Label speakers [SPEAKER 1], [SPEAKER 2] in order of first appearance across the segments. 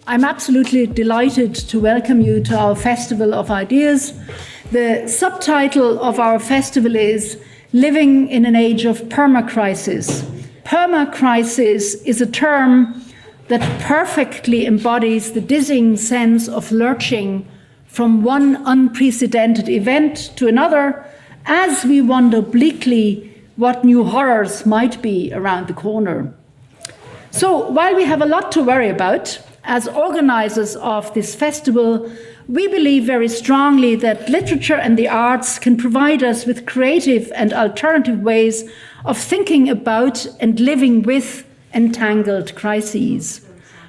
[SPEAKER 1] I'm absolutely delighted to welcome you to our Festival of Ideas. The subtitle of our festival is Living in an Age of Permacrisis. Permacrisis is a term that perfectly embodies the dizzying sense of lurching from one unprecedented event to another as we wonder bleakly what new horrors might be around the corner. So while we have a lot to worry about, as organizers of this festival, we believe very strongly that literature and the arts can provide us with creative and alternative ways of thinking about and living with entangled crises.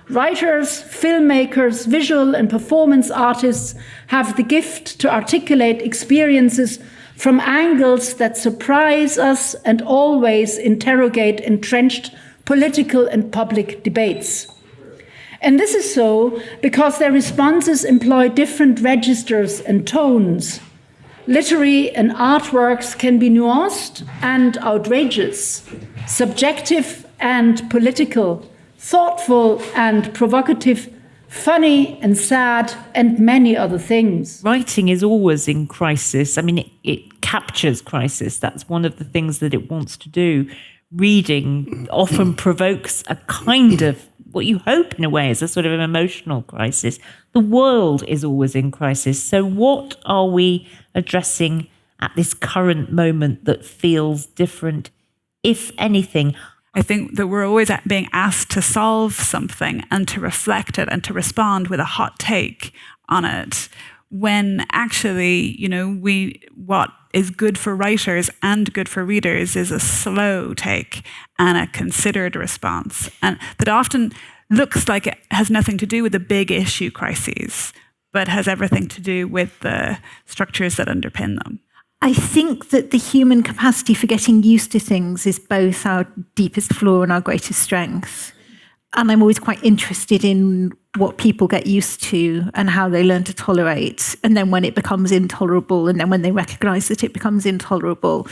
[SPEAKER 1] Writers, filmmakers, visual and performance artists have the gift to articulate experiences from angles that surprise us and always interrogate entrenched political and public debates. And this is so because their responses employ different registers and tones. Literary and artworks can be nuanced and outrageous, subjective and political, thoughtful and provocative, funny and sad, and many other things.
[SPEAKER 2] Writing is always in crisis. I mean, it captures crisis. That's one of the things that it wants to do. Reading often provokes a kind of, what you hope in a way is a sort of an emotional crisis. The world is always in crisis. So what are we addressing at this current moment that feels different, if anything?
[SPEAKER 3] I think that we're always being asked to solve something and to reflect it and to respond with a hot take on it, when actually, what is good for writers and good for readers is a slow take and a considered response. And that often looks like it has nothing to do with the big issue crises, but has everything to do with the structures that underpin them.
[SPEAKER 4] I think that the human capacity for getting used to things is both our deepest flaw and our greatest strength. And I'm always quite interested in what people get used to and how they learn to tolerate. And then when it becomes intolerable, and then when they recognize that it becomes intolerable.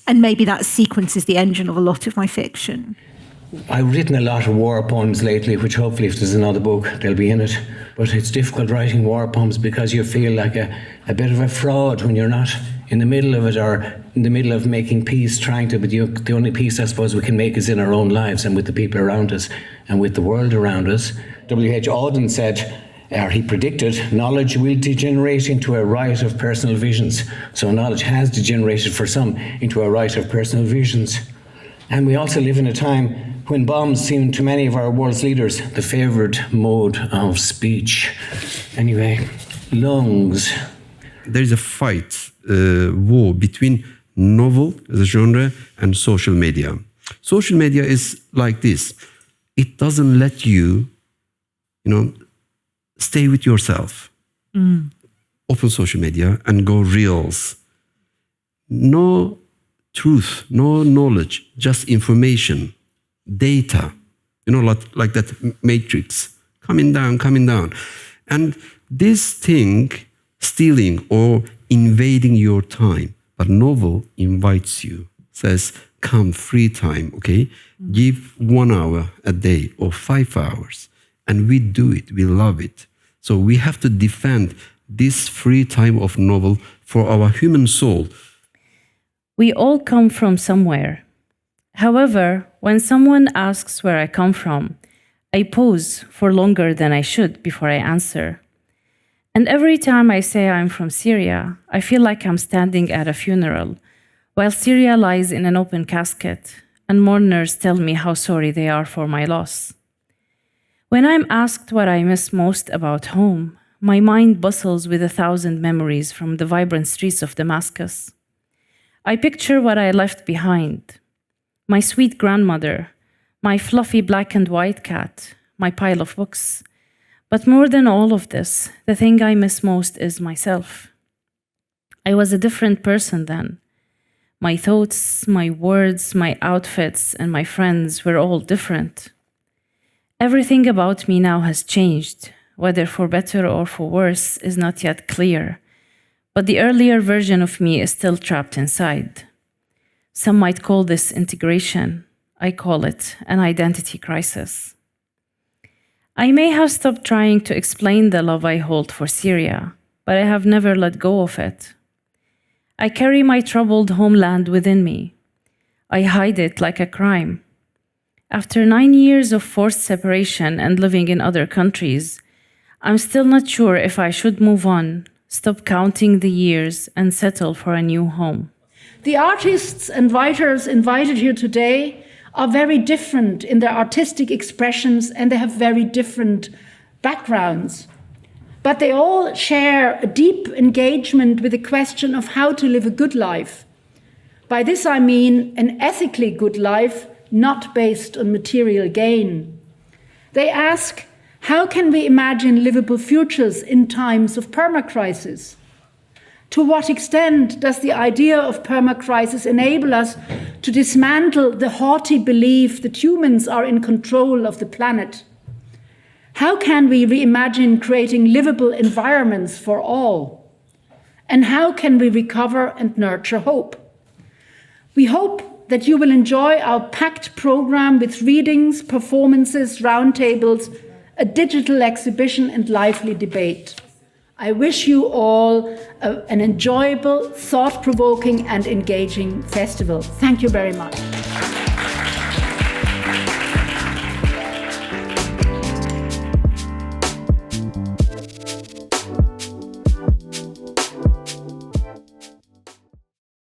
[SPEAKER 4] And maybe that sequence is the engine of a lot of my fiction.
[SPEAKER 5] I've written a lot of war poems lately, which hopefully if there's another book, they'll be in it. But it's difficult writing war poems because you feel like a bit of a fraud when you're not in the middle of it or in the middle of making peace, but the only peace I suppose we can make is in our own lives and with the people around us and with the world around us. W.H. Auden said, or he predicted, knowledge will degenerate into a riot of personal visions. So knowledge has degenerated for some into a riot of personal visions. And we also live in a time when bombs seem to many of our world's leaders the favoured mode of speech. Anyway, lungs.
[SPEAKER 6] There is a fight, war between novel as a genre and social media. Social media is like this. It doesn't let you, stay with yourself. Open social media and go reels. No truth, no knowledge, just information, data, like that matrix, coming down. And this thing, stealing or invading your time, but novel invites you, says, come, free time, okay? Give 1 hour a day or 5 hours. And we do it, we love it. So we have to defend this free time of novel for our human soul.
[SPEAKER 7] We all come from somewhere. However, when someone asks where I come from, I pause for longer than I should before I answer. And every time I say I'm from Syria, I feel like I'm standing at a funeral, while Syria lies in an open casket, and mourners tell me how sorry they are for my loss. When I'm asked what I miss most about home, my mind bustles with 1,000 memories from the vibrant streets of Damascus. I picture what I left behind: my sweet grandmother, my fluffy black and white cat, my pile of books. But more than all of this, the thing I miss most is myself. I was a different person then. My thoughts, my words, my outfits, and my friends were all different. Everything about me now has changed, whether for better or for worse is not yet clear. But the earlier version of me is still trapped inside. Some might call this integration. I call it an identity crisis. I may have stopped trying to explain the love I hold for Syria, but I have never let go of it. I carry my troubled homeland within me. I hide it like a crime. After 9 years of forced separation and living in other countries, I'm still not sure if I should move on, stop counting the years, and settle for a new home.
[SPEAKER 1] The artists and writers invited here today are very different in their artistic expressions, and they have very different backgrounds. But they all share a deep engagement with the question of how to live a good life. By this I mean an ethically good life, not based on material gain. They ask, how can we imagine livable futures in times of permacrisis? To what extent does the idea of permacrisis enable us to dismantle the haughty belief that humans are in control of the planet? How can we reimagine creating livable environments for all? And how can we recover and nurture hope? We hope that you will enjoy our packed program with readings, performances, roundtables, a digital exhibition, and lively debate. I wish you all an enjoyable, thought-provoking, and engaging festival. Thank you very much.